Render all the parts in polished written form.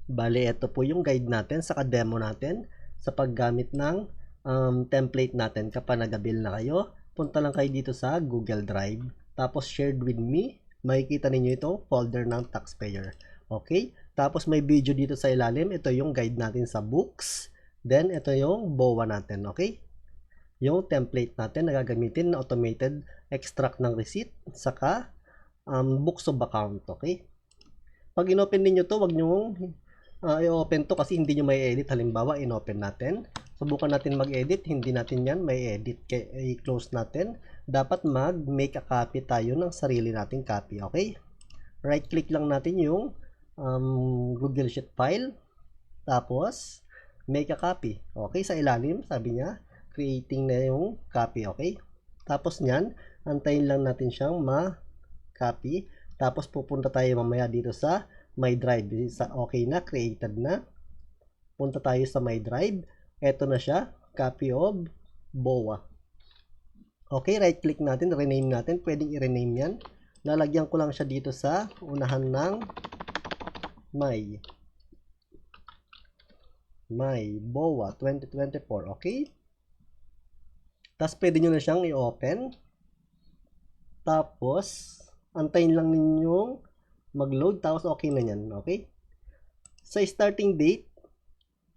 Bale, ito po yung guide natin sa demo natin sa paggamit ng template natin. Kapag nag-build na kayo, punta lang kayo dito sa Google Drive. Tapos shared with me, makikita ninyo itong folder ng taxpayer. Okay? Tapos may video dito sa ilalim. Ito yung guide natin sa books. Then, ito yung BOA natin. Okay? Yung template natin na gagamitin na automated extract ng receipt saka books of account. Okay? Pag inopen niyo to, wag niyo i-open to kasi hindi nyo may edit. Halimbawa, in-open natin. Subukan natin mag-edit. Hindi natin yan may edit. Kaya i-close natin. Dapat mag-make a copy tayo ng sarili nating copy. Okay? Right-click lang natin yung Google Sheet file. Tapos, make a copy. Okay? Sa ilalim, sabi niya, creating na yung copy. Okay? Tapos nyan, antayin lang natin siyang ma-copy. Tapos, pupunta tayo mamaya dito sa My Drive. Okay na, created na. Punta tayo sa My Drive. Ito na siya, copy of BOA. Okay, right click natin, rename natin. Pwedeng i-rename yan. Lalagyan ko lang siya dito sa unahan ng My BOA 2024. Okay? Tapos pwede nyo na siyang i-open. Tapos, antayin lang ninyong mag-load, tapos okay na yan. Okay? Sa starting date,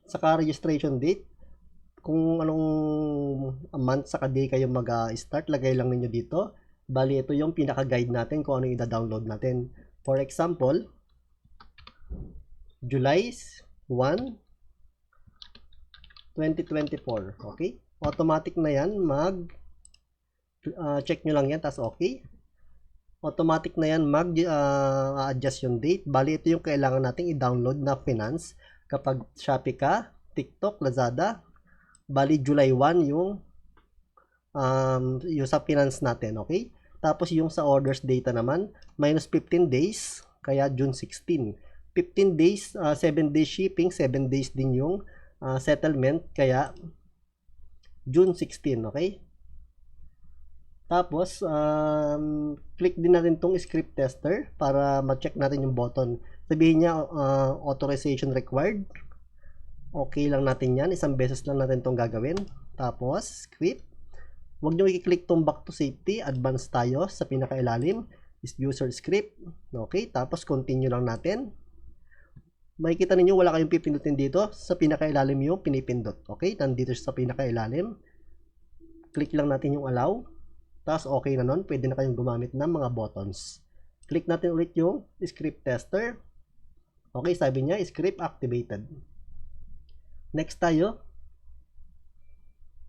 saka registration date, kung anong month saka day kayo mag-start, lagay lang ninyo dito. Bali, ito yung pinaka-guide natin kung ano yung i-download natin. For example, July 1, 2024. Okay? Automatic na yan. Check nyo lang yan, tapos okay. Automatic na yan mag-adjust yung date. Bali, ito yung kailangan nating i-download na finance. Kapag Shopee ka, TikTok, Lazada, bali July 1 yung sa finance natin, okay? Tapos yung sa orders data naman, minus 15 days, kaya June 16. 15 days, 7 days shipping, 7 days din yung settlement, kaya June 16, okay? Tapos, click din natin tong script tester para ma-check natin yung button. Sabihin niya, authorization required. Okay lang natin yan. Isang beses lang natin tong gagawin. Tapos, script. Huwag nyo i-click tong back to safety. Advance tayo sa pinakailalim. Is user script. Okay, tapos continue lang natin. Makikita ninyo, wala kayong pipindutin dito. Sa pinakailalim yung pinipindot. Okay, nandito sa pinakailalim. Click lang natin yung allow. Tapos okay na nun, pwede na kayong gumamit ng mga buttons. Click natin ulit yung script tester. Okay, sabi niya, script activated. Next tayo.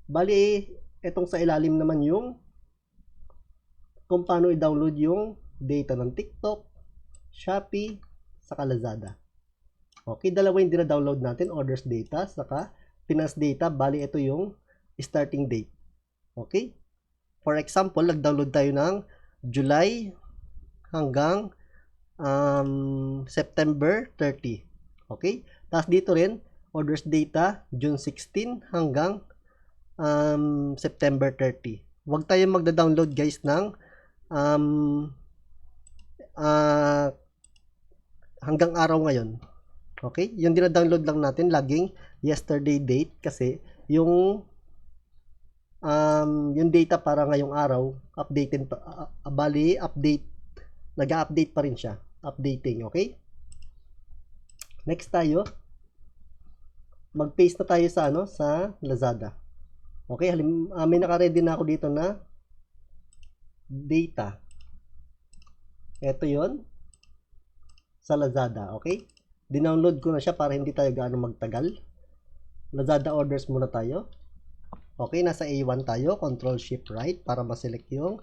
Bali, itong sa ilalim naman yung kung paano i-download yung data ng TikTok, Shopee, saka Lazada. Okay, dalawa yung dina-download natin, orders data, saka finance data. Bali, ito yung starting date. Okay? For example, nag-download tayo ng July hanggang September 30. Okay? Tapos dito rin, orders data, June 16 hanggang September 30. Huwag tayo magda-download guys ng hanggang araw ngayon. Okay? Yung dina-download lang natin, laging yesterday date kasi yung data para ngayong araw, updated pa, bali, update, nag-update pa rin siya, updating, okay? Next tayo, mag-paste na tayo sa, sa Lazada. Okay, may naka-ready na ako dito na data. Ito yon sa Lazada, okay? Dinownload ko na siya para hindi tayo gaano magtagal. Lazada orders muna tayo. Okay, nasa A1 tayo, Control Shift Right para ma-select yung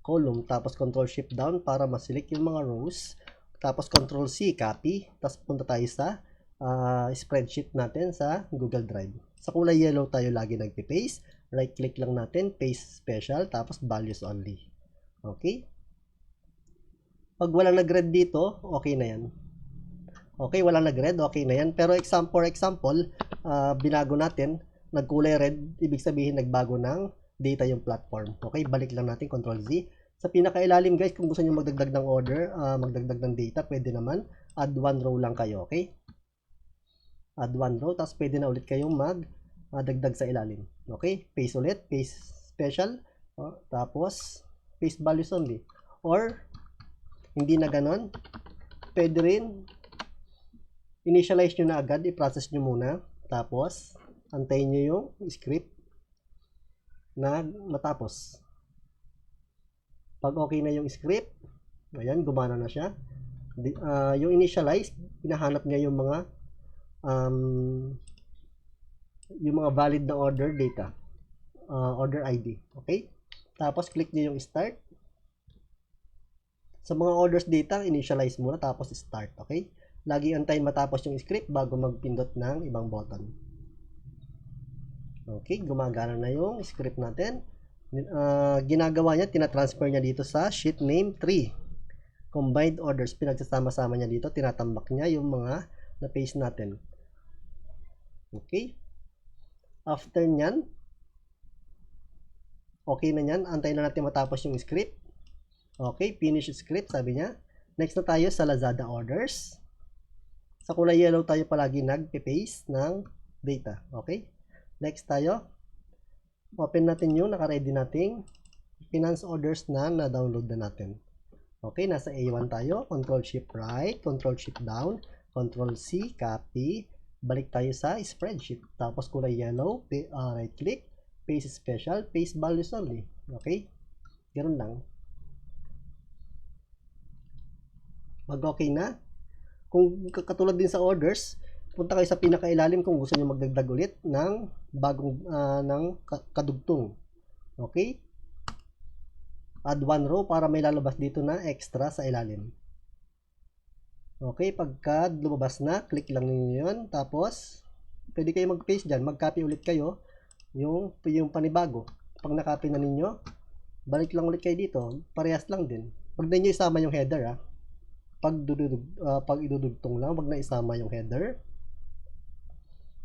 column, tapos Control Shift Down para ma-select yung mga rows, tapos Control C, copy, tapos punta tayo sa spreadsheet natin sa Google Drive. Sa kulay yellow tayo lagi nagpi-paste, right click lang natin, paste special, tapos values only. Okay? Pag walang nag-red dito, okay na yan. Okay, walang nag-red, okay na yan. Pero for example, binago natin, nagkulay red, ibig sabihin nagbago ng data yung platform. Okay, balik lang natin, Control Z. Sa pinakailalim guys, kung gusto niyo magdagdag ng order, magdagdag ng data, pwede naman, add one row lang kayo, okay? add one row, tapos pwede na ulit kayong dagdag sa ilalim. Okay, paste ulit, paste special, tapos paste values only. Or hindi na ganon, pwede rin initialize nyo na agad, i-process nyo muna, tapos antayin nyo yung script na matapos. Pag okay na yung script, ayan, gumana na siya. Yung initialize, hinahanap niya yung mga valid na order data, order ID. Okay, tapos click nyo yung start. Sa mga orders data, initialize muna tapos start. Okay, lagi antayin matapos yung script bago magpindot ng ibang button. Okay, gumagana na yung script natin. Ginagawa niya, tinatransfer niya dito sa sheet name 3. Combined orders, pinagsasama-sama niya dito, tinatambak niya yung mga na-paste natin. Okay, after nyan, okay na nyan, antayin na natin matapos yung script. Okay, finish script, sabi niya. Next na tayo sa Lazada orders. Sa kulay yellow tayo palagi nag-paste ng data. Okay, next tayo, open natin yung naka-ready nating finance orders na na-download na natin. Okay, nasa A1 tayo, Control Shift right, Control Shift down, Control C, copy, balik tayo sa spreadsheet, tapos kulay yellow, right click, paste special, paste values only. Okay, ganoon lang. Mag okay na. Kung katulad din sa orders, punta kayo sa pinakailalim kung gusto niyo magdagdag ulit ng bagong kadugtong. Okay, add one row para may lalabas dito na extra sa ilalim. Okay, pagka lumabas na, click lang ninyo yun, tapos pwede kayo mag-paste dyan, mag-copy ulit kayo yung panibago. Pag na-copy na ninyo, balik lang ulit kayo dito, parehas lang din. Pag na nyo isama yung header, pag idudugtong lang, wag na isama yung header.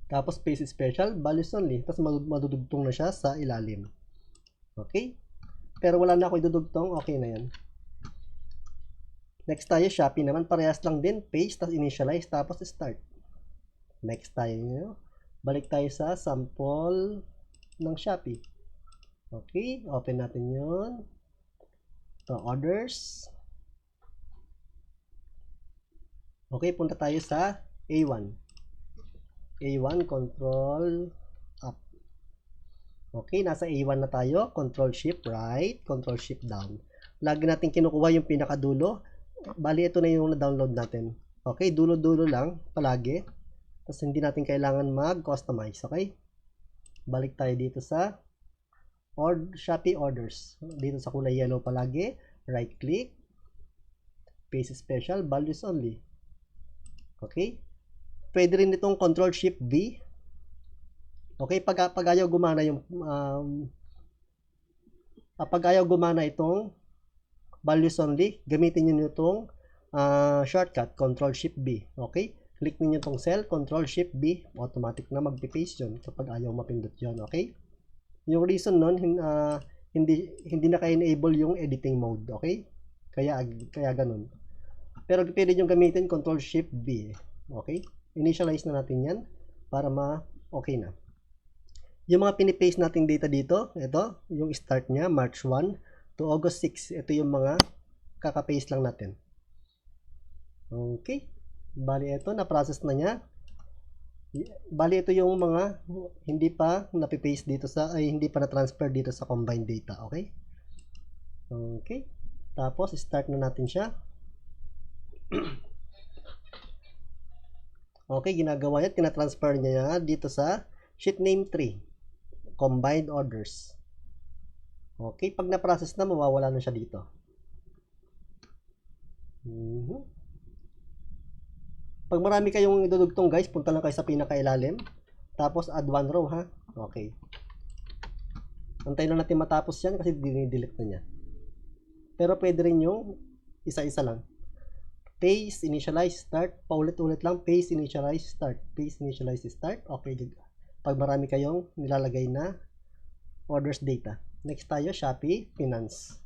Tapos paste special, values only, tapos madudugtong na siya sa ilalim. Okay, pero wala na ako idudugtong, okay na yan. Next tayo, Shopee naman, parehas lang din, paste, tapos initialize, tapos start. Next tayo, balik tayo sa sample ng Shopee. Okay, open natin yun. So, orders. Okay, punta tayo sa A1. A1, control up. Okay, nasa A1 na tayo, control shift right, control shift down. Lagi natin kinukuha yung pinakadulo. Bali, ito na yung na-download natin. Okay, dulo-dulo lang, palagi. Tapos hindi natin kailangan mag-customize, okay? Balik tayo dito sa Shopee orders. Dito sa kulay yellow palagi, right click, paste special, values only. Okay? Pwede rin itong control shift V. Okay, pag ayaw gumana yung pag ayaw gumana itong values only, gamitin niyo itong shortcut, control shift B. Okay? Click niyo itong cell, control shift B, automatic na magpi-paste yun kapag ayaw mapindot yun. Okay? Yung reason nun, hindi na ka-enable yung editing mode. Okay? Kaya ganun. Pero pwede nyo gamitin control shift B. Okay? Initialize na natin yan para okay na. Yung mga pinipaste nating data dito, ito, yung start niya, March 1 to August 6. Ito yung mga kaka-paste lang natin. Okay. Bali ito, na-process na niya. Bali ito yung mga hindi pa na-paste dito hindi pa na-transfer dito sa combined data. Okay? Okay. Tapos, start na natin siya. Okay, ginagawa niya, tina-transfer niya dito sa sheet name 3, combined orders. Okay, pag na-process na, mawawala na siya dito. Pag marami kayong idudugtong guys, punta lang kayo sa pinakailalim, tapos add one row ha. Okay. Antayin lang natin matapos yan kasi dinidelete na niya. Pero pwede rin yung isa-isa lang. Paste, initialize, start. Paulit-ulit lang. Paste, initialize, start. Paste, initialize, start. Okay. Pag marami kayong nilalagay na orders data. Next tayo, Shopee Finance.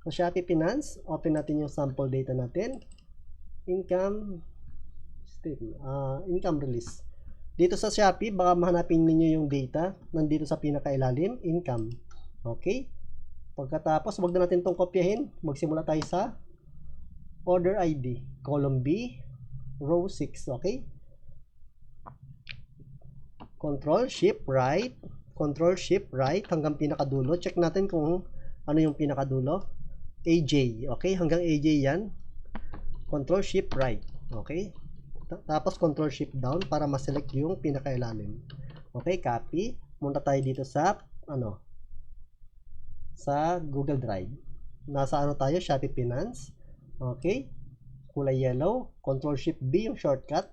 So, Shopee Finance, open natin yung sample data natin. Income release. Dito sa Shopee, baka mahanapin ninyo yung data. Nandito sa pinakailalim, income. Okay? Pagkatapos, wag na natin itong kopyahin. Magsimula tayo sa order ID. Column B, row 6. Okay? Control, Shift, Right. Control, Shift, Right. Hanggang pinakadulo. Check natin kung ano yung pinakadulo. AJ. Okay? Hanggang AJ yan. Control, Shift, Right. Okay? Tapos Control Shift down para ma-select yung pinakailalim. Okay, copy. Munta tayo dito sa sa Google Drive. Nasa tayo, Shopee Finance. Okay? Kulay yellow, Control Shift B yung shortcut.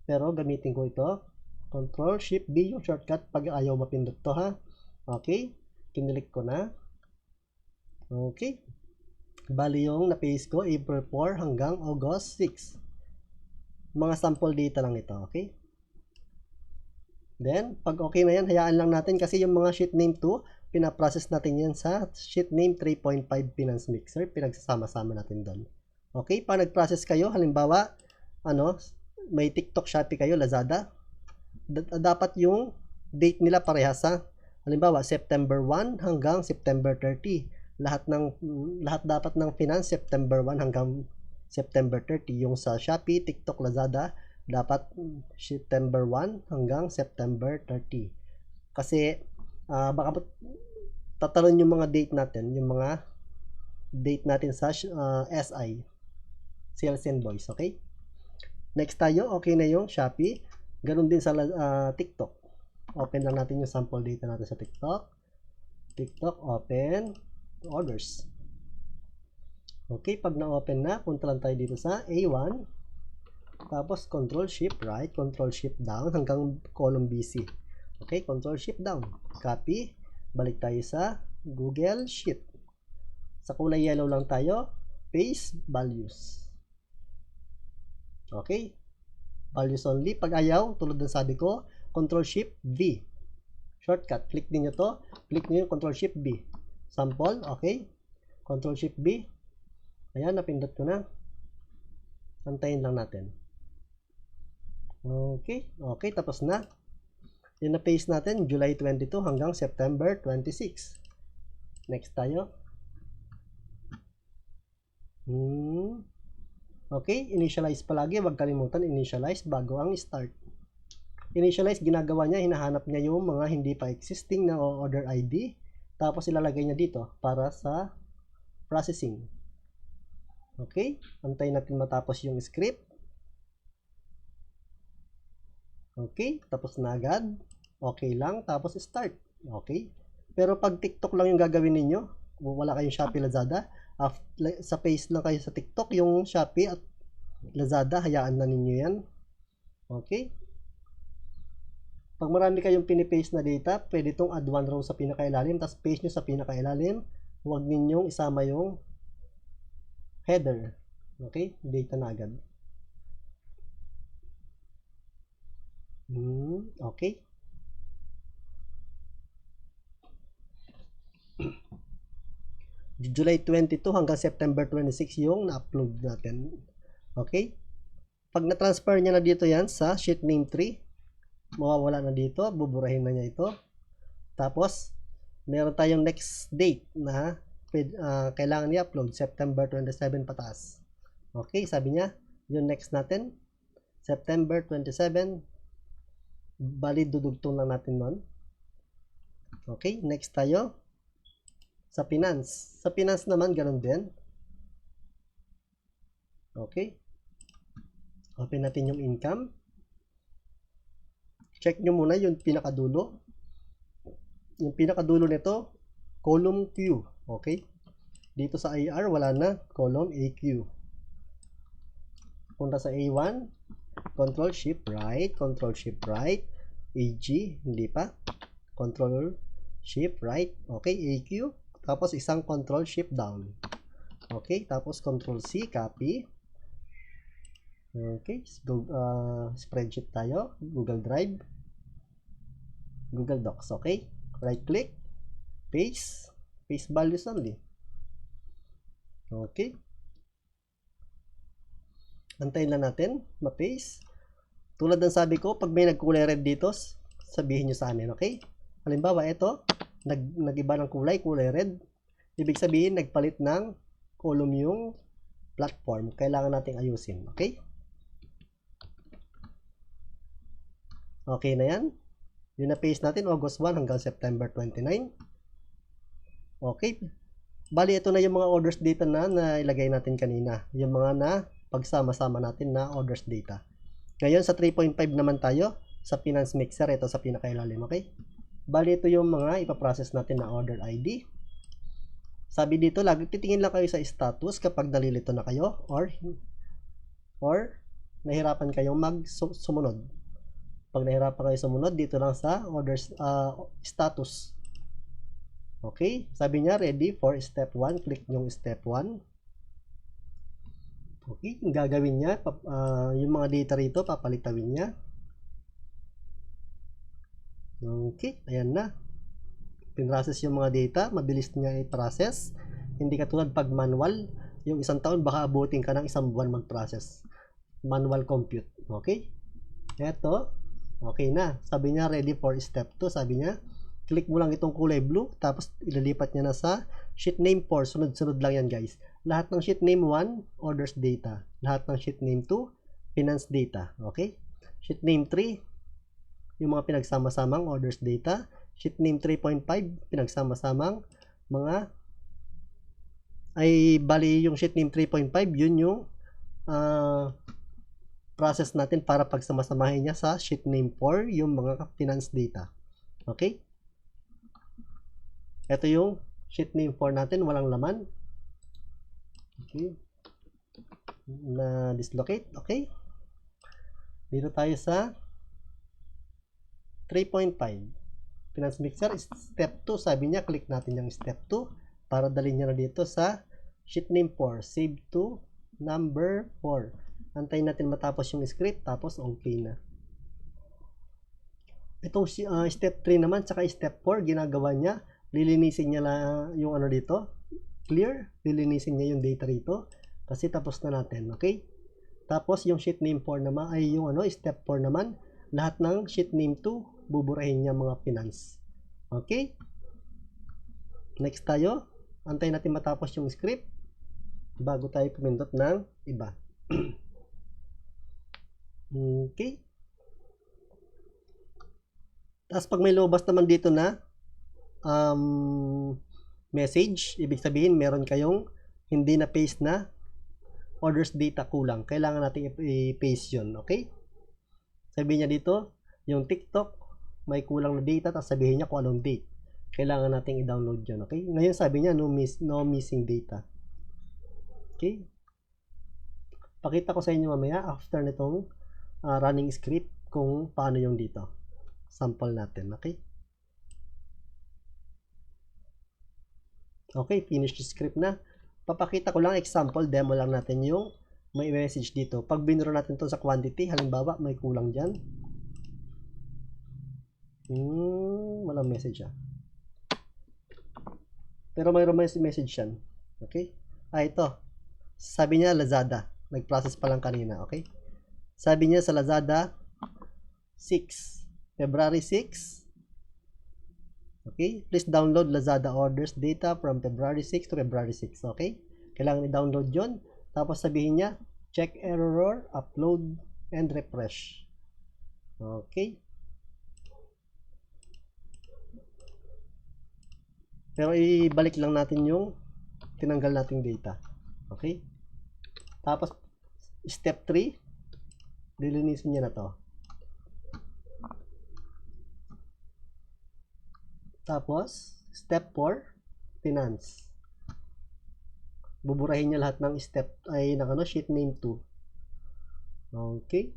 Pero gamitin ko ito. Control Shift B yung shortcut pag ayaw mapindot to, ha. Okay? Kinilik ko na. Okay. Bali yung na-paste ko April 4 hanggang August 6. Mga sample data lang ito, okay? Then, pag okay na yan, hayaan lang natin kasi yung mga sheet name 2, pinaprocess natin yan sa sheet name 3.5 Finance Mixer. Pinagsasama-sama natin doon. Okay? Pag nag-process kayo, halimbawa, may TikTok, Shopee kayo, Lazada, dapat yung date nila parehas sa, halimbawa, September 1 hanggang September 30. Lahat dapat ng finance, September 1 hanggang September 30. Yung sa Shopee, TikTok, Lazada, dapat September 1 hanggang September 30. Kasi baka tatalon yung mga date natin, yung mga date natin sa SI, Sales Invoice, okay? Next tayo, okay na yung Shopee. Ganun din sa TikTok. Open lang natin yung sample data natin sa TikTok. TikTok, open, orders. Okay, pag na-open na, punta lang tayo dito sa A1. Tapos, Control Shift Right, Control Shift Down hanggang column BC. Okay, Control Shift Down. Copy. Balik tayo sa Google Sheet. Sa kulay yellow lang tayo. Paste Values. Okay. Values only. Pag ayaw, tulad ng sabi ko, Control Shift V. Shortcut. Click niyo to. Click niyo yung Control Shift V. Sample. Okay. Control Shift V. Ayan, napindot ko na. Antayin lang natin. Okay. Okay, tapos na. Yung na-paste natin, July 22 hanggang September 26. Next tayo. Okay, initialize palagi. Huwag kalimutan, initialize bago ang start. Initialize, ginagawa niya, hinahanap niya yung mga hindi pa existing na order ID. Tapos ilalagay niya dito para sa processing. Okay, antayin natin matapos yung script. Okay, tapos na agad. Okay lang, tapos start. Okay, pero pag TikTok lang yung gagawin ninyo, wala kayong Shopee, Lazada, sa paste lang kayo sa TikTok, yung Shopee at Lazada, hayaan na ninyo yan. Okay, pag marami kayong pinipaste na data, pwede itong add one row sa pinakailalim, tapos paste nyo sa pinakailalim. Huwag ninyong isama yung header. Okay, data na agad. Okay. July 22 hanggang September 26 yung na-upload natin. Okay? Pag na-transfer niya na dito yan sa sheet name 3, mawawala na dito, buburahin na niya ito. Tapos, meron tayong next date na kailangan i-upload, September 27 pataas. Okay, sabi niya, yung next natin, September 27, bali dudugtong lang natin nun. Okay, next tayo. Sa finance. Sa finance naman, ganun din. Okay. Open natin yung income. Check nyo muna yung pinakadulo. Yung pinakadulo nito, column Q. Okay. Dito sa IR, wala na. Column AQ. Punta sa A1. Control Shift Right. Control Shift Right. AG. Hindi pa. Control Shift Right. Okay. AQ. Tapos isang Control Shift Down. Okay, tapos Control C, copy. Okay, spreadsheet tayo, Google Drive, Google Docs, okay? Right click, paste values only. Okay. Antayin lang natin, ma-paste. Tulad ng sabi ko, pag may nagkulay red dito, sabihin nyo sa amin, okay? Halimbawa, ito, nag-iba ng kulay red. Ibig sabihin, nagpalit ng column yung platform. Kailangan nating ayusin, okay? Okay na yan. Yun na paste natin, August 1 hanggang September 29. Okay. Bali, ito na yung mga orders data na ilagay natin kanina. Yung mga na pagsama-sama natin na orders data. Ngayon, sa 3.5 naman tayo. Sa Finance Mixer, ito sa pinakailalim, okay? Bali, ito yung mga ipaprocess natin na order ID. Sabi dito, lagi titingin lang kayo sa status kapag nalilito na kayo or nahirapan kayong sumunod. Pag nahirapan kayo sumunod, dito lang sa orders status. Okay? Sabi niya, ready for step 1. Click yung step 1. Okay? Yung gagawin niya, yung mga data rito, papalitawin niya. Okay, ayan na. Pinrocess yung mga data, mabilis niya i-process. Hindi katulad pag manual, yung isang taon baka abutin ka ng isang buwan mag-process. Manual compute, okay? Eto, okay na. Sabi niya ready for step 2. Sabi niya, click mo lang itong kulay blue, tapos ililipat niya na sa sheet name 4. Sunod-sunod lang yan, guys. Lahat ng sheet name 1, orders data. Lahat ng sheet name 2, finance data, okay? Sheet name 3, yung mga pinagsama-samang orders data. Sheet name 3.5, pinagsama-samang mga bali yung sheet name 3.5, yun yung process natin para pagsamasamahin niya sa sheet name 4, yung mga finance data. Okay? Ito yung sheet name 4 natin, walang laman. Okay. Na dislocate, okay? Dito tayo sa 3.5. Finance Mixer, step 2. Sabi niya, click natin yung step 2 para dalhin niya na dito sa sheet name 4. Save to number 4. Antayin natin matapos yung script, tapos okay na. Itong step 3 naman, saka step 4, ginagawa niya, lilinisin niya lang yung ano dito, clear, lilinisin niya yung data rito, kasi tapos na natin, okay? Tapos yung sheet name 4 naman, ay yung step 4 naman, lahat ng sheet name 2, buburahin niya mga finance. Okay? Next tayo. Antayin natin matapos yung script bago tayo pumindot ng iba. Okay? Tapos pag may lumabas naman dito na message, ibig sabihin meron kayong hindi na paste na orders data kulang. Kailangan natin i-paste yun. Okay? Sabi niya dito, yung TikTok may kulang na data, tapos sabihin niya kung anong date. Kailangan natin i-download yun, okay? Ngayon sabi niya, no missing data. Okay? Pakita ko sa inyo mamaya after nitong running script kung paano yung dito. Sample natin, okay? Okay, finish the script na. Papakita ko lang example, demo lang natin yung may message dito. Pag binuro natin to sa quantity, halimbawa may kulang dyan. Walang message pero mayroon message yan. Okay? Ito. Sabi niya Lazada. Nag-process pa lang kanina. Okay? Sabi niya sa Lazada 6. February 6. Okay? Please download Lazada orders data from February 6 to February 6. Okay? Kailangan i-download yon. Tapos sabihin niya check error, upload, and refresh. Okay? Pero ibalik lang natin yung tinanggal nating data. Okay? Tapos, step 3, lilinisin niya na to. Tapos, step 4, finance. Buburahin niya lahat ng step, sheet name 2. Okay?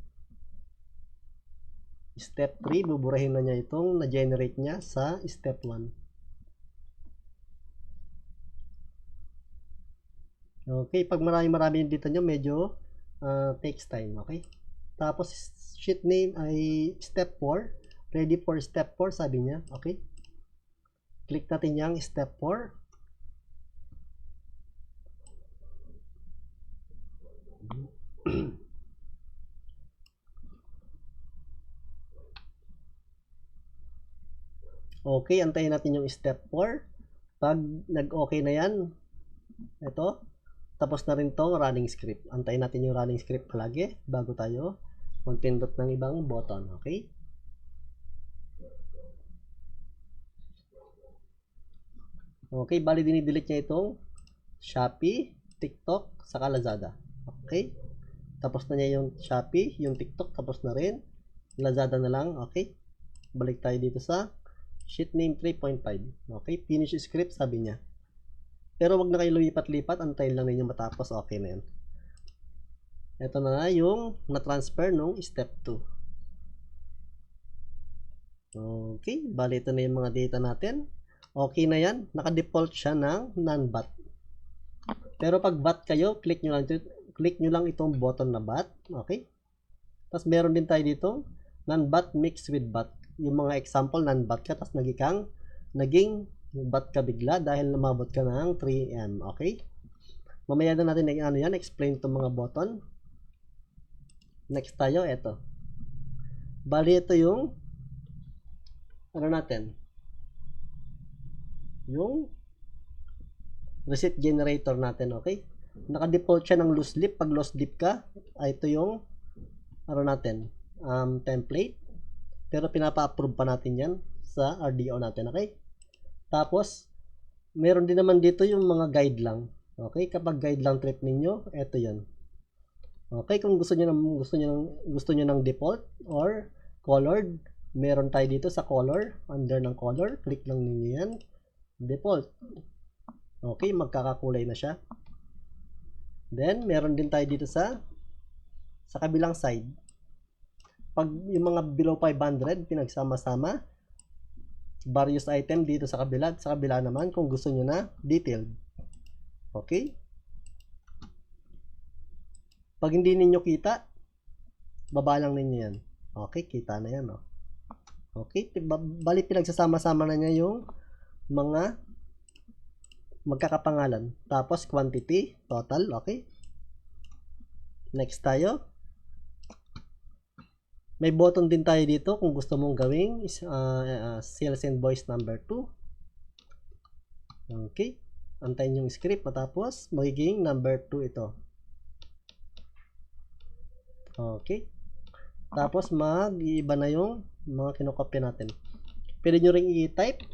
Step 3, buburahin na niya itong na-generate niya sa step 1. Okay, pag marami dito nyo, medyo takes time, okay? Tapos, sheet name ay step 4. Ready for step 4, sabi niya, okay? Click natin yung step 4. Okay, antayin natin yung step 4. Pag nag-okay na yan, ito, tapos na rin tong running script. Antayin natin yung running script palagi bago tayo magpindot ng ibang button. Okay? Okay, bali dinidelete niya itong Shopee, TikTok, saka Lazada. Okay? Tapos na niya yung Shopee, yung TikTok, tapos na rin. Lazada na lang. Okay? Balik tayo dito sa sheet name 3.5. Okay? Finish script, sabi niya. Pero wag na kayo lumipat-lipat, antayin lang ninyo matapos. Okay na yan. Ito na yung na-transfer nung step 2. Okay, bali ito na yung mga data natin. Okay na yan. Naka-default siya ng non-bot. Pero pag bot kayo, click nyo lang itong button na bot. Okay? Tapos meron din tayo dito non-bot mixed with bot. Yung mga example, non-bot ka, tapos naging bot ka bigla dahil namabot ka ng 3M. Okay? Mamaya na natin explain itong mga button. Next tayo, ito. Bali ito yung yung receipt generator natin, okay? Naka-default siya ng loose leaf. Pag loose leaf ka, ito yung template. Pero pinapa-approve pa natin yan sa RDO natin, okay? Tapos, meron din naman dito yung mga guide lang. Okay? Kapag guide lang trip ninyo, ito yan. Okay? Kung gusto nyo ng default or colored, meron tayo dito sa color. Under ng color, click lang ninyo yan. Default. Okay, magkakakulay na siya. Then, meron din tayo dito sa kabilang side. Pag yung mga below 500, pinagsama-sama, various item dito sa kabila naman kung gusto nyo na detailed. Okay? Pag hindi ninyo kita, baba lang ninyo yan. Okay, kita na yan. Oh. Okay, bali pinagsasama-sama na niya yung mga magkakapangalan. Tapos quantity, total, okay? Next tayo. May button din tayo dito kung gusto mong gawing sales invoice number 2. Okay. Antayin yung script matapos magiging number 2 ito. Okay. Tapos mag-iiba na yung mga kinokopya natin. Pwede nyo ring i-type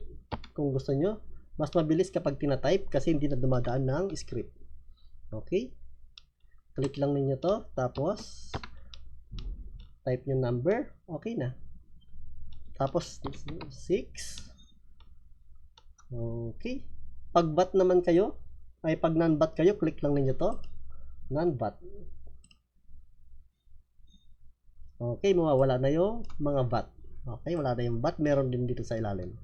kung gusto nyo. Mas mabilis kapag tina-type kasi hindi na dumadaan ng script. Okay? Click lang ninyo to. Tapos, type nyo number. Okay na. Tapos, 6. Okay. Pag bot naman kayo, pag non-bot kayo, click lang ninyo to. Non-bot. Okay, mawawala na yung mga bot. Okay, wala na yung bot. Meron din dito sa ilalim.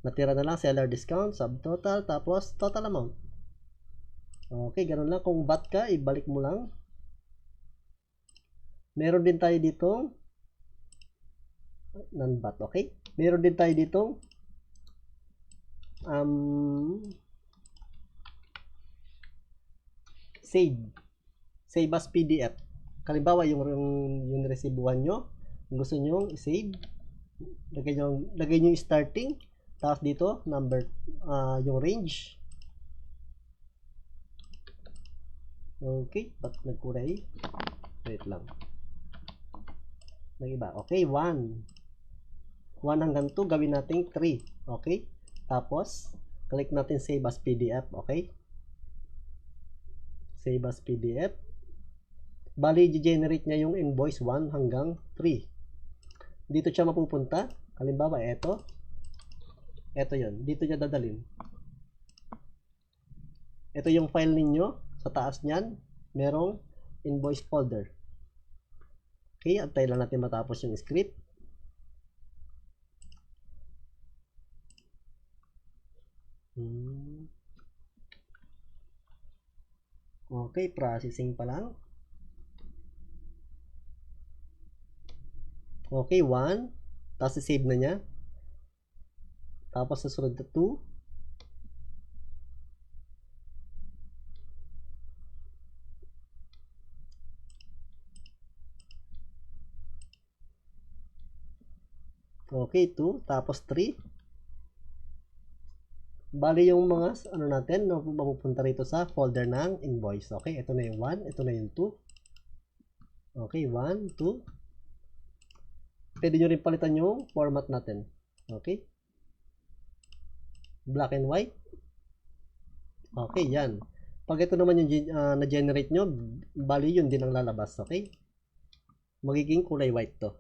Natira na lang seller discount, subtotal, tapos total amount. Okay, ganun lang. Kung bot ka, ibalik mo lang. Meron din tayo dito non-bot, okay? Meron din tayo dito save as PDF. Halimbawa, yung resibuhan nyo, gusto nyo i-save, lagay nyo yung starting, tapos dito, number, yung range. Okay, ba't nagkulay? Wait lang. Nag-iba. Okay, 1 hanggang 2, gawin natin 3. Okay? Tapos, click natin save as PDF. Okay? Save as PDF. Bali, i-generate niya yung invoice 1 hanggang 3. Dito siya mapupunta. Halimbawa, ito yun. Dito niya dadalhin. Ito yung file ninyo. Sa taas niyan, merong invoice folder. Okay, antay lang natin matapos yung script. Okay, processing pa lang. Okay, 1. Tapos save na niya. Tapos susunod na 2. Okay, 2. Tapos 3. Bali yung mga ano natin, no, mapupunta rito sa folder ng invoice. Okay, ito na yung 1, ito na yung 2. Okay, 1, 2. Pwede nyo rin palitan yung format natin. Okay. Black and white. Okay, yan. Pag ito naman yung na-generate nyo, bali yun din ang lalabas. Okay. Magiging kulay white to.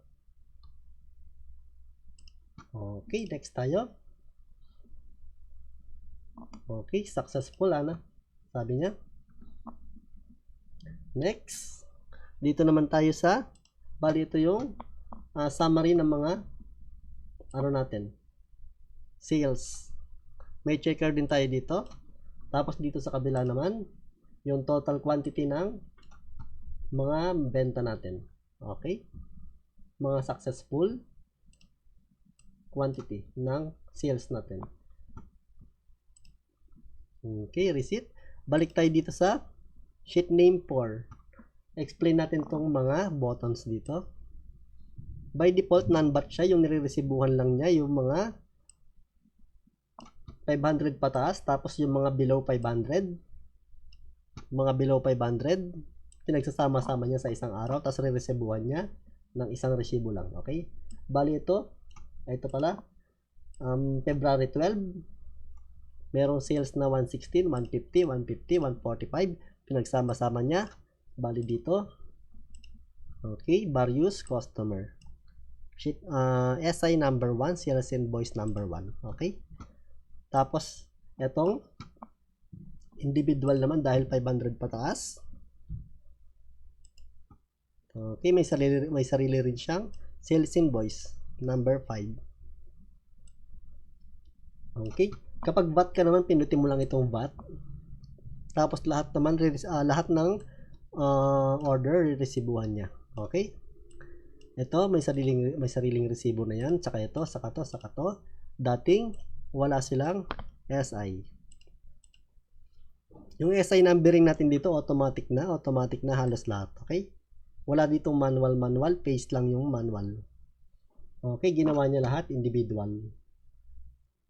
Okay, next tayo. Okay, successful ano? Sabi niya. Next. Dito naman tayo sa, bali ito yung summary ng mga ano natin. Sales. May checker din tayo dito. Tapos dito sa kabila naman, yung total quantity ng mga benta natin. Okay? Mga successful quantity ng sales natin. Okay, receipt. Balik tayo dito sa sheet name 4. Explain natin tong mga buttons dito. By default, non-bat siya. Yung nire-receivehan lang niya, yung mga 500 pataas. Tapos yung mga below 500. Mga below 500. Pinagsasama-sama niya sa isang araw. Tapos re-receivehan niya ng isang resibo lang. Okay? Bali ito pala. February 12. Merong sales na 116, 150, 150, 145. Pinagsama-sama niya. Bali dito. Okay, various customer. Sheet, SI number 1, sales invoice number 1. Okay. Tapos, etong individual naman dahil 500 pataas. Okay, may sarili rin siyang sales invoice number 5. Okay. Kapag VAT ka naman, pinutin mo lang itong VAT. Tapos lahat naman, lahat ng order, re-resibuhan niya. Okay? Ito, may sariling resibo na yan. Saka ito, saka to. Dating, wala silang SI. Yung SI numbering natin dito, automatic na halos lahat. Okay? Wala ditong manual, paste lang yung manual. Okay, ginawa niya lahat individual.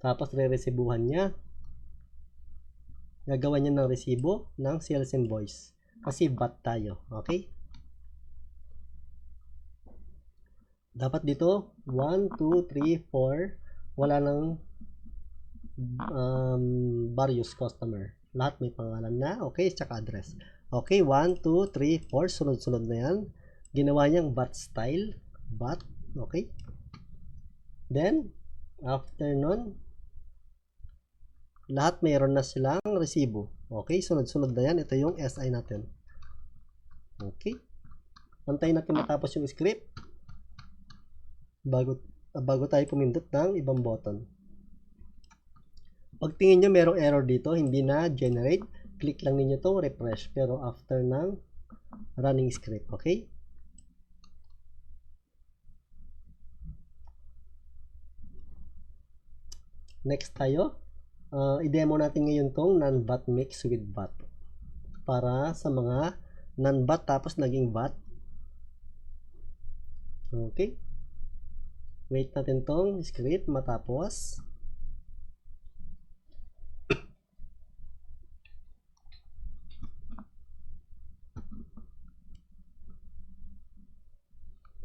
Tapos re-resibuhan niya. Gagawa niya ng resibo ng sales invoice. Kasi VAT tayo. Okay? Dapat dito 1, 2, 3, 4. Wala nang various customer. Lahat may pangalan na. Okay? Tsaka address. Okay? 1, 2, 3, 4. Sunod-sunod na yan. Ginawa niyang VAT style. VAT. Okay? Then, after nun, lahat mayroon na silang resibo. Okay, sunod-sunod na yan. Ito yung SI natin. Okay. Antayin natin matapos yung script bago tayo pumindot ng ibang button. Pag tingin nyo merong error dito, hindi na generate, click lang ninyo to refresh. Pero after ng running script. Okay. Next tayo. I-demo natin ngayon tong non-VAT mix with VAT para sa mga non-VAT tapos naging VAT. Okay, wait natin tong script matapos.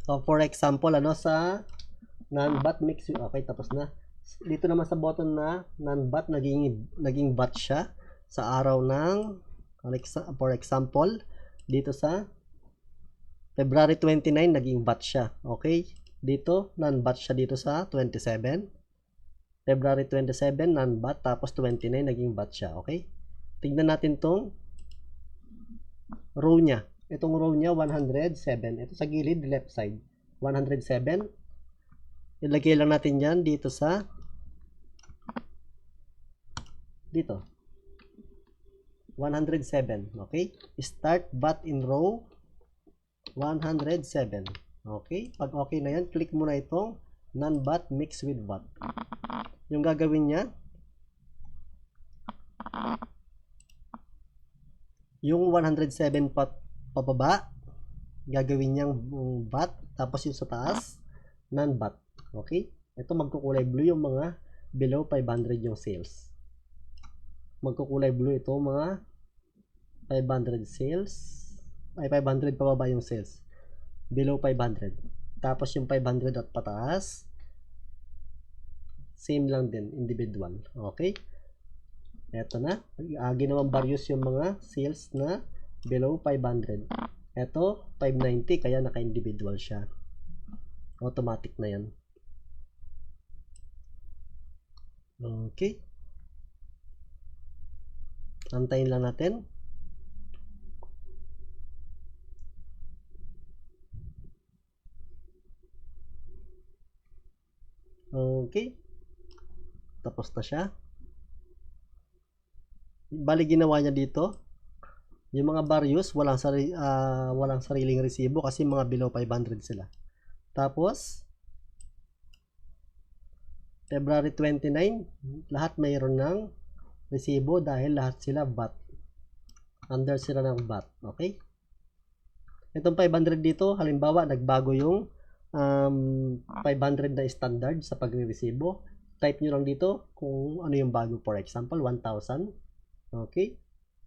So for example, sa non-VAT mix, okay, tapos na. Dito naman sa button na non-VAT, naging VAT siya sa araw ng, for example, dito sa February 29, naging VAT siya. Okay? Dito, non-VAT siya dito sa 27. February 27, non-VAT, tapos 29, naging VAT siya. Okay? Tignan natin tong row niya. Itong row niya, 107. Ito sa gilid, left side. 107. Ilagay lang natin yan dito sa dito 107. Okay, start VAT in row 107. Okay, pag okay na yan, click mo na itong non-VAT mix with VAT. Yung gagawin niya, yung 107 pababa, gagawin niyang VAT, tapos yung sa taas non-VAT. Okay, ito magkukulay blue yung mga below 500 yung sales. magkukulay blue ito mga 500 sales. Ay, 500 pababa yung sales. Below 500. Tapos yung 500 at pataas, same lang din, individual. Okay? Eto na. Ginawang various yung mga sales na below 500. Eto, 590, kaya naka-individual siya. Automatic na yan. Okay. Antayin lang natin. Okay. Tapos na siya. Bali ginawa niya dito, yung mga various walang sariling resibo kasi mga below 500 sila. Tapos February 29, lahat mayroon ng resibo dahil lahat sila VAT. Under sila ng VAT. Okay? Itong 500 dito, halimbawa nagbago yung 500 na standard sa pagre-resibo. Type nyo lang dito kung ano yung bago. For example, 1,000. Okay?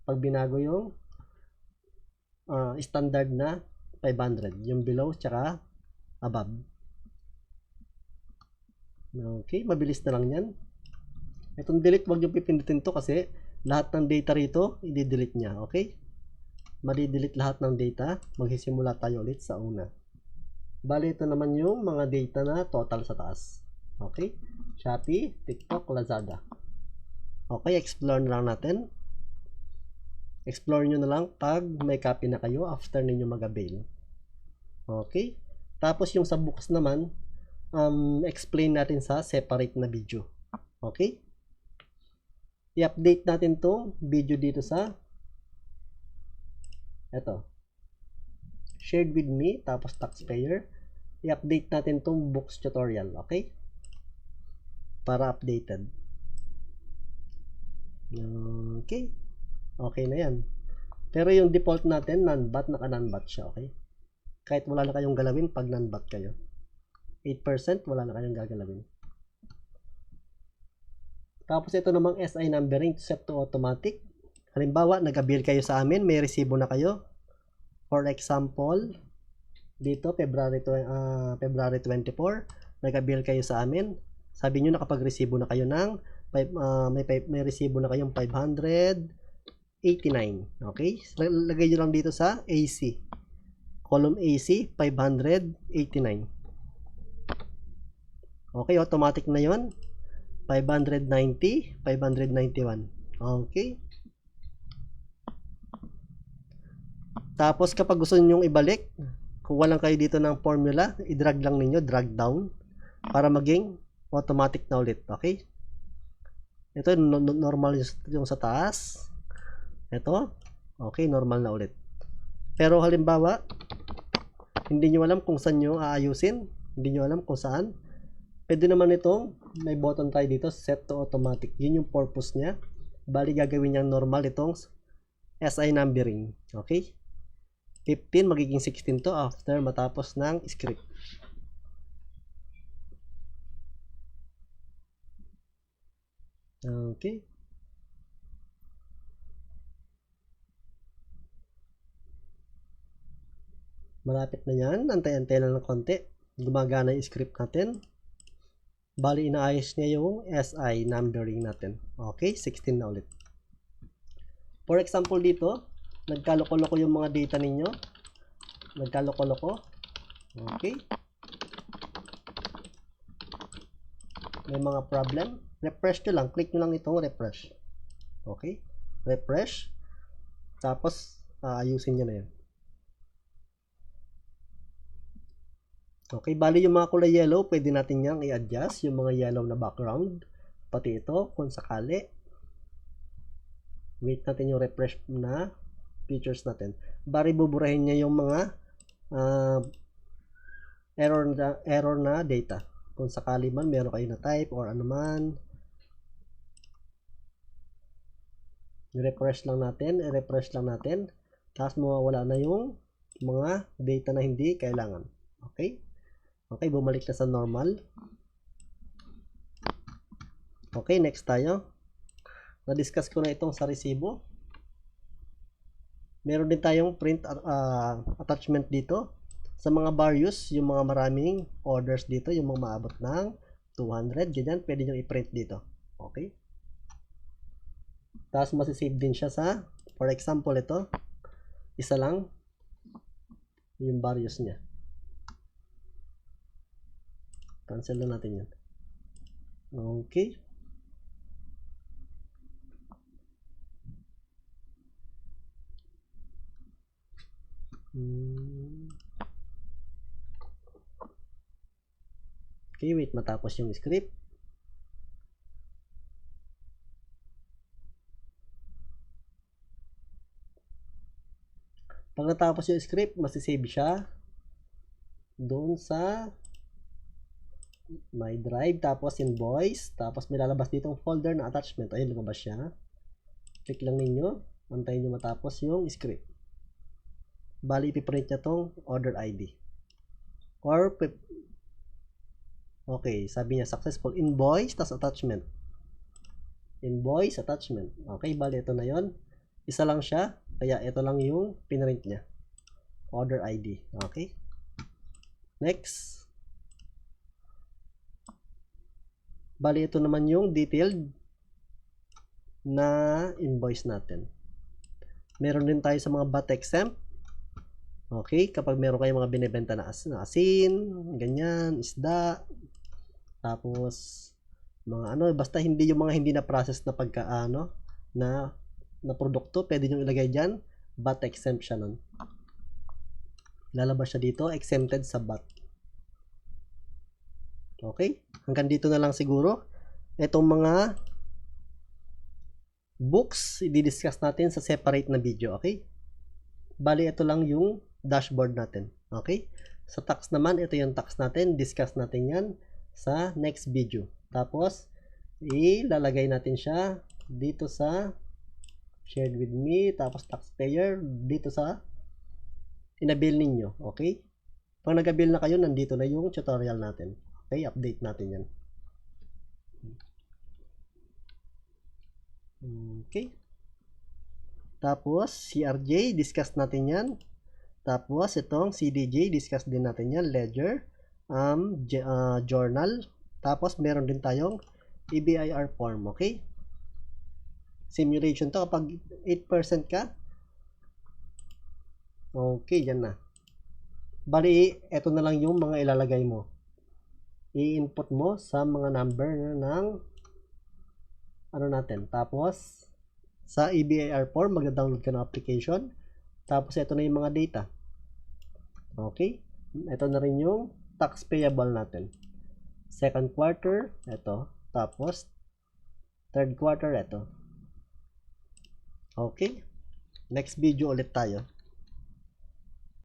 Pag binago yung standard na 500, yung below tsaka above. Okay, mabilis na lang yan. Itong delete, wag yung pipindutin to kasi lahat ng data rito, i-delete niya. Okay? Madi-delete lahat ng data. Magsisimula tayo ulit sa una. Bali, ito naman yung mga data na total sa taas. Okay? Shopee, TikTok, Lazada. Okay, explore na lang natin. Explore nyo na lang pag may copy na kayo after ninyo mag-avail. Okay? Tapos yung sa books naman, explain natin sa separate na video. Okay? I-update natin to video dito sa eto. Shared with me, tapos taxpayer. I-update natin tong books tutorial. Okay? Para updated. Okay. Okay na yan. Pero yung default natin, non-bat, naka-non-bat siya. Okay? Kahit wala na kayong galawin pag non-bat kayo. 8% wala na kayong gagalawin. Tapos ito namang SI numbering set to automatic. Halimbawa, nag-avail kayo sa amin, may resibo na kayo. For example, dito February 24, nag-avail kayo sa amin. Sabi niyo nakapag-resibo na kayo ng may resibo na kayong 589. Okay? Lagay niyo lang dito sa AC. Column AC 589. Okay, automatic na yon. 590, 591. Okay. Tapos kapag gusto niyo ibalik, kuha lang kayo dito ng formula, i-drag lang ninyo, drag down para maging automatic na ulit. Okay? Ito normal yung sa taas. Ito, okay, normal na ulit. Pero halimbawa, hindi nyo alam kung saan nyo aayusin, hindi nyo alam kung saan, pwede naman itong may button tayo dito, set to automatic. Yun yung purpose niya. Bali gagawin niyang normal itong SI numbering. Okay? 15 magiging 16 to after matapos ng script. Okay. Malapit na yan. Antay-antay lang ng konti. Gumagana yung script natin. Bali, inaayos niya yung SI numbering natin. Okay, 16 na ulit. For example dito, nagkaloko-loko yung mga data ninyo. Nagkaloko-loko. Okay. May mga problem. Refresh nyo lang. Click nyo lang itong refresh. Okay. Refresh. Tapos, ayusin nyo na yun. Okay, bali yung mga kulay yellow, pwede natin yang i-adjust, yung mga yellow na background. Pati ito, kung sakali. Wait natin yung refresh na features natin. Bali, buburahin niya yung mga error na data. Kung sakali man, meron kayo na type or ano man. I-refresh lang natin, tapos mawawala na yung mga data na hindi kailangan. Okay? Okay, bumalik na sa normal. Okay, next tayo. Na-discuss ko na itong sa resibo. Meron din tayong print attachment dito. Sa mga various, yung mga maraming orders dito, yung mga maabot ng 200, ganyan, pwede nyo i-print dito. Okay? Tapos masisave din siya sa, for example, ito, isa lang, yung various niya. Cancel na natin yan. Okay. Okay, wait, matapos yung script. Pag natapos yung script, masisave siya doon sa my drive, tapos invoice, tapos may lalabas ditong folder na attachment. Ayun, lumabas siya. Click lang ninyo, antayin nyo matapos yung script. Bali, ipiprint niya tong order ID. Or, okay, sabi niya successful invoice, tas attachment. Invoice, attachment. Okay, bali, ito na yon. Isa lang siya, kaya ito lang yung pinrint niya. Order ID. Okay. Next. Bali, ito naman yung detailed na invoice natin. Meron din tayo sa mga VAT exempt. Okay, kapag meron kayong mga binibenta na asin, ganyan, isda, tapos mga ano, basta hindi yung mga hindi na process na pagkaano na produkto, pwede nyo ilagay dyan, VAT exemption nun. Lalabas siya dito, exempted sa VAT. Okay, hanggang dito na lang siguro. Itong mga books, i-discuss natin sa separate na video, okay? Bali, ito lang yung dashboard natin. Okay? Sa tax naman, ito yung tax natin. Discuss natin yan sa next video. Tapos, ilalagay natin siya dito sa shared with me, tapos taxpayer, dito sa inabil ninyo. Okay? Pag nag-abil na kayo, nandito na yung tutorial natin. Okay? Update natin yan. Okay? Tapos, CRJ, discuss natin yan. Tapos, itong CDJ, discuss din natin yan. Ledger, journal. Tapos, meron din tayong EBIR form. Okay? Simulation to. Kapag 8% ka, okay, yan na. Bali, ito na lang yung mga ilalagay mo. I-input mo sa mga number ng ano natin. Tapos, sa EBIR form, mag-download ka ng application. Tapos, ito na yung mga data. Okay? Ito na rin yung tax payable natin. Second quarter, ito. Tapos, third quarter, ito. Okay? Next video ulit tayo.